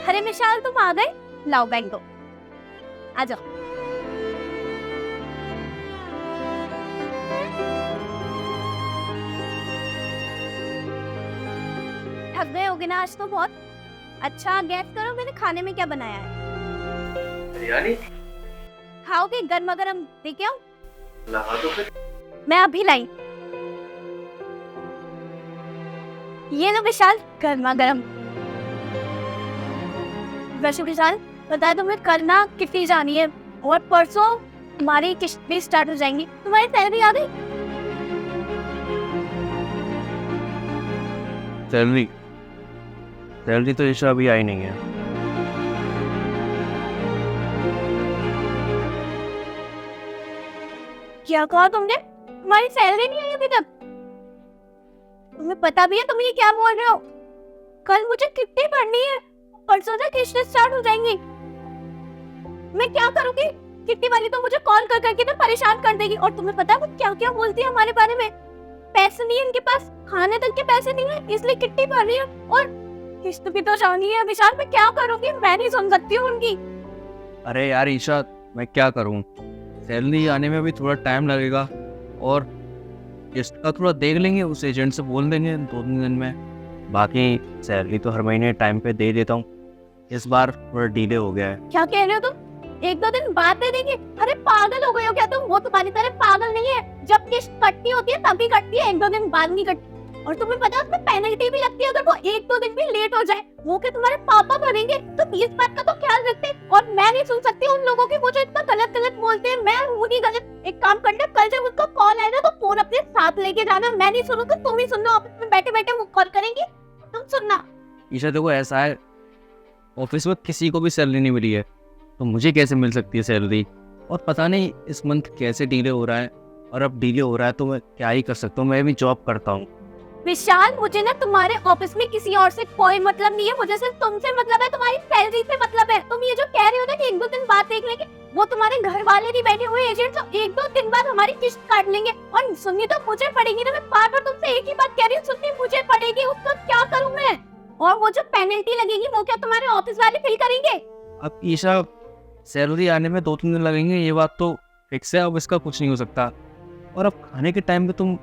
अरे विशाल तुम आ गए, लाओ बैग दो, आ जाओ। थक गए होगे ना आज तो बहुत। अच्छा गैस करो मैंने खाने में क्या बनाया है। बिरयानी खाओगे? गर्मा गर्म लेके आओ। लगा दो फिर। मैं अभी लाई। ये लो विशाल गर्मा गर्म। वैसे विशाल बताया तुम्हें करना कितनी जानी है, और परसों हमारी किस्त भी स्टार्ट हो जाएंगी। तुम्हारी सैलरी आ गई? सैलरी तो ईशा अभी आई नहीं है। क्या कहा तुमने? तुम्हारी सैलरी नहीं आई अभी तक? तुम्हें पता भी है तुम ये क्या बोल रहे हो? कल मुझे कितनी भरनी है, परसों से किस्त स्टार्ट हो जाएंगी। मैं क्या करूंगी? कितनी वाली तो मुझे कॉल कर करके ना परेशान कर देगी। और तुम्हें पता है वो क्या क्या बोलती है हमारे बारे में? पैसे नहीं है इनके पास, खाने तक के पैसे नहीं है, इसलिए कितनी भर रही है। और किस्त भी तो जानी है। विशाल मैं क्या करूंगी? मैं नहीं सुन सकती हूँ उनकी। अरे यार ईशा मैं क्या करूं, सैलरी आने में भी थोड़ा टाइम लगेगा, और किस्त का थोड़ा देख लेंगे, उस एजेंट से बोल देंगे 2-3 दिन में। बाकी सैलरी तो हर महीने टाइम पे दे देता हूँ, इस बार थोड़ा डिले हो गया है। क्या कह रहे हो तुम? 1-2 दिन बाद दे देंगे? अरे पागल हो गए हो क्या तुम? वो तुम्हारी तरह पागल नहीं है, जब किस्त कटनी होती है तभी कटती है, 1-2 दिन बाद नहीं कटती। और तुम्हें पता है उसमें पेनल्टी भी लगती है अगर वो 1-2 दिन भी लेट हो जाए। वो के तुम्हारे पापा भरेंगे, तो इस बात का तो ख्याल रखते। और मैं नहीं सुन सकती उन लोगों की, वो जो इतना गलत गलत बोलते हैं। मैं हूँ नहीं गलत। एक काम करना, कल जब उसका कॉल आएगा तो फोन अपने साथ लेके जाना। मैं नहीं सुनूंगी, तुम ही सुन लो। ऑफिस में बैठे बैठे वो कॉल करेंगे, तुम सुनना। ईशा देखो ऐसा है, ऑफिस में किसी को भी सैलरी नहीं मिली है, तो मुझे कैसे मिल सकती है सैलरी? और पता नहीं इस मंथ कैसे डिले हो रहा है, और अब डिले हो रहा है तो मैं क्या ही कर सकता हूँ, मैं भी जॉब करता हूँ। विशाल मुझे ना तुम्हारे ऑफिस में किसी और से कोई मतलब नहीं है, मुझे सिर्फ तुमसे मतलब है, तुम्हारी सैलरी से मतलब है। तुम ये जो कह रहे हो ना कि 1-2 दिन बाद देख लेंगे, वो तुम्हारे घर वाले नहीं बैठे हुए एजेंट, तो 1-2 दिन बाद हमारी किस्त काट लेंगे। और सुननी तो मुझे पड़ेगी ना, मैं बार बार तुमसे एक ही बात कह रही हूँ, सुननी मुझे पड़ेगी। उसका क्या करूँ मैं? और वो जो पेनल्टी लगेगी वो क्या तुम्हारे ऑफिस वाले फिल करेंगे? अब ईशा सैलरी आने में 2-3 दिन लगेंगे, ये बात तो फिक्स है, अब इसका कुछ नहीं हो सकता। और अब खाने के टाइम पे तुम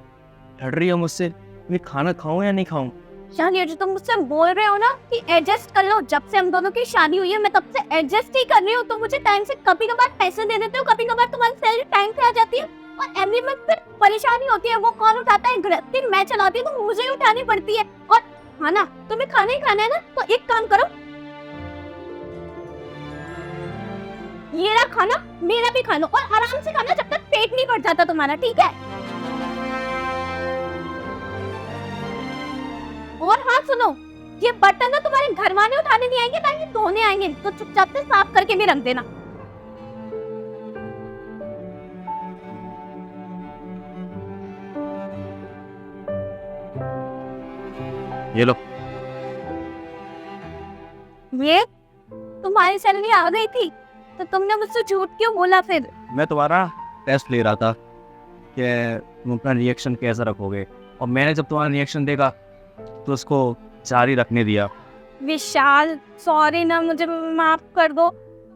लड़ रही हो मुझसे, मैं खाना खाऊं या नहीं खाऊं? शान ये जो तुम मुझसे बोल रहे हो ना कि एडजस्ट कर लो, जब से हम दोनों की शादी हुई है मैं तब से एडजस्ट ही कर रही हूँ। तुम मुझे टाइम से कभी कभार पैसे दे देते हो, कभी कभार तुम्हारी सैलरी टाइम से आ जाती है, और एवरी मंथ फिर परेशानी होती है। वो कॉल उठाता है, गृहस्थी मैं चलाती हूँ तो मुझे ही उठानी पड़ती है। और खाना तुम्हें खाना ही खाना है ना, तो एक काम करो, ये रहा खाना, मेरा भी खा लो, और आराम से खाना जब तक पेट नहीं भर जाता तुम्हारा, ठीक है? और हाँ सुनो, ये बर्तन ना तुम्हारे घर वाले उठाने नहीं आएंगे, ना ये धोने आएंगे, तो चुपचाप से साफ करके भी रख देना। ये लो। ये तुम्हारी सैलरी आ गई थी, तो तुमने मुझसे झूठ क्यों बोला फिर? मैं तुम्हारा टेस्ट ले रहा था कि तुम अपना रिएक्शन कैसा रखोगे, और मैंने जब तुम्हारा रिएक्शन देखा तो उसको जारी रखने दिया। विशाल सॉरी ना, मुझे माफ कर दो।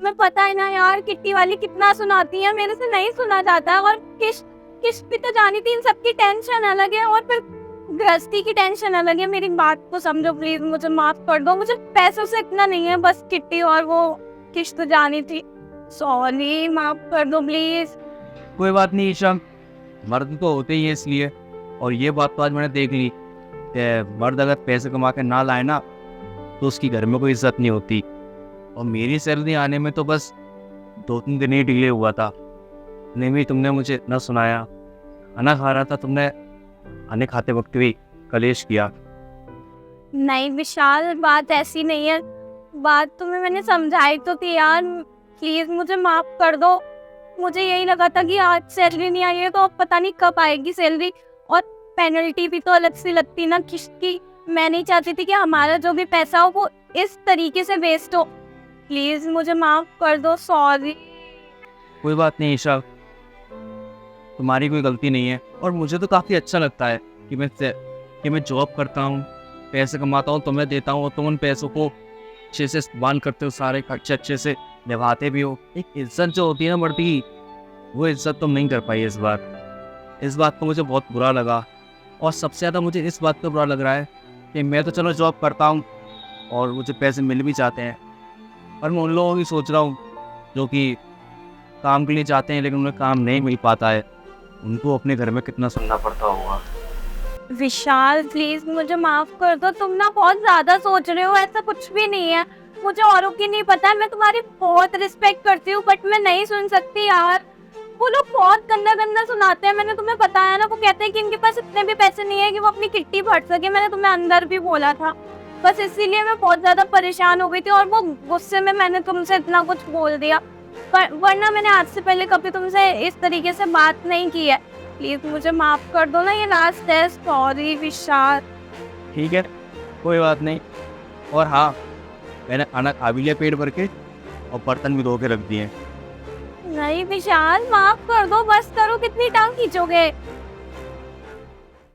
मैं पता है ना यार, किट्टी वाली कितना सुनाती है, मेरे से नहीं सुना जाता। और किस्त भी तो जानी थी, इन सबकी टेंशन अलग है, और फिर गृहस्थी की टेंशन अलग है। मेरी बात को समझो प्लीज, मुझे माफ कर दो। मुझे पैसों से इतना नहीं है, बस किट्टी और वो किस्त जानी थी। सॉरी, माफ कर दो प्लीज। कोई बात नहीं ईशा, मर्द तो होते ही है इसलिए। और ये बात तो आज मैंने देख ली कि मर्द अगर पैसे कमा के ना लाए ना, तो उसकी घर में कोई इज्जत नहीं होती। और मेरी सैलरी आने में तो बस 2-3 दिन ही डिले हुआ था, नहीं भी तुमने मुझे इतना सुनाया। खाना खा रहा था, तुमने खाने खाते वक्त भी कलेश किया। नहीं विशाल, बात ऐसी नहीं है। बात तुम्हें मैंने समझाई तो थी यार, प्लीज मुझे माफ कर दो। मुझे यही लगा था कि आज सैलरी नहीं आई है तो अब पता नहीं कब आएगी सैलरी। और पेनल्टी भी तो अलग से लगती ना किस्त की। मैं नहीं चाहती थी कि हमारा जो भी पैसा हो वो इस तरीके से वेस्ट हो। प्लीज मुझे माफ कर दो, सॉरी। कोई बात नहीं ईशा, तुम्हारी कोई गलती नहीं है। और मुझे तो काफ़ी अच्छा लगता है कि मैं जॉब करता हूँ, पैसे कमाता हूँ, तुम्हें देता हूँ, और तुम उन पैसों को अच्छे से इस्तेमाल करते हो, सारे खर्चे अच्छे से निभाते भी हो। एक इज्जत जो होती है ना मर्द की, वो इज्जत तुम नहीं कर पाई इस बार। इस बात को मुझे बहुत बुरा लगा, और सबसे ज़्यादा मुझे इस बात पर बुरा लग रहा है कि मैं तो चलो जॉब करता हूँ और मुझे पैसे मिल भी जाते हैं, पर मैं उन लोगों की सोच रहा हूँ जो कि काम के लिए जाते हैं लेकिन उन्हें काम नहीं मिल पाता है। उनको अपने घर में कितना सुनना पड़ता होगा। विशाल प्लीज मुझे माफ कर दो, तुम ना बहुत ज्यादा सोच रहे हो, ऐसा कुछ भी नहीं है। मुझे औरों की नहीं पता है, मैं तुम्हारी बहुत रिस्पेक्ट करती हूँ, बट मैं नहीं सुन सकती यार। वो लोग बहुत गंदा गंदा सुनाते हैं, मैंने तुम्हें बताया ना, वो कहते हैं कि इनके पास इतने भी पैसे नहीं है कि वो अपनी किट्टी भर सके। मैंने तुम्हें अंदर भी बोला था, बस इसीलिए मैं बहुत ज्यादा परेशान हो गई थी, और वो गुस्से में मैंने तुमसे इतना कुछ बोल दिया, पर वरना मैंने आज से पहले कभी तुमसे इस तरीके से बात नहीं की है। प्लीज मुझे माफ कर दो ना, ये लास्ट है। सॉरी विशाल। ठीक है, कोई बात नहीं। और हाँ, मैंने खाना खा भी लिया पेट भर के, और बर्तन भी धो के रख दिए। नहीं विशाल, माफ कर दो, बस करो, कितनी टांग खींचोगे।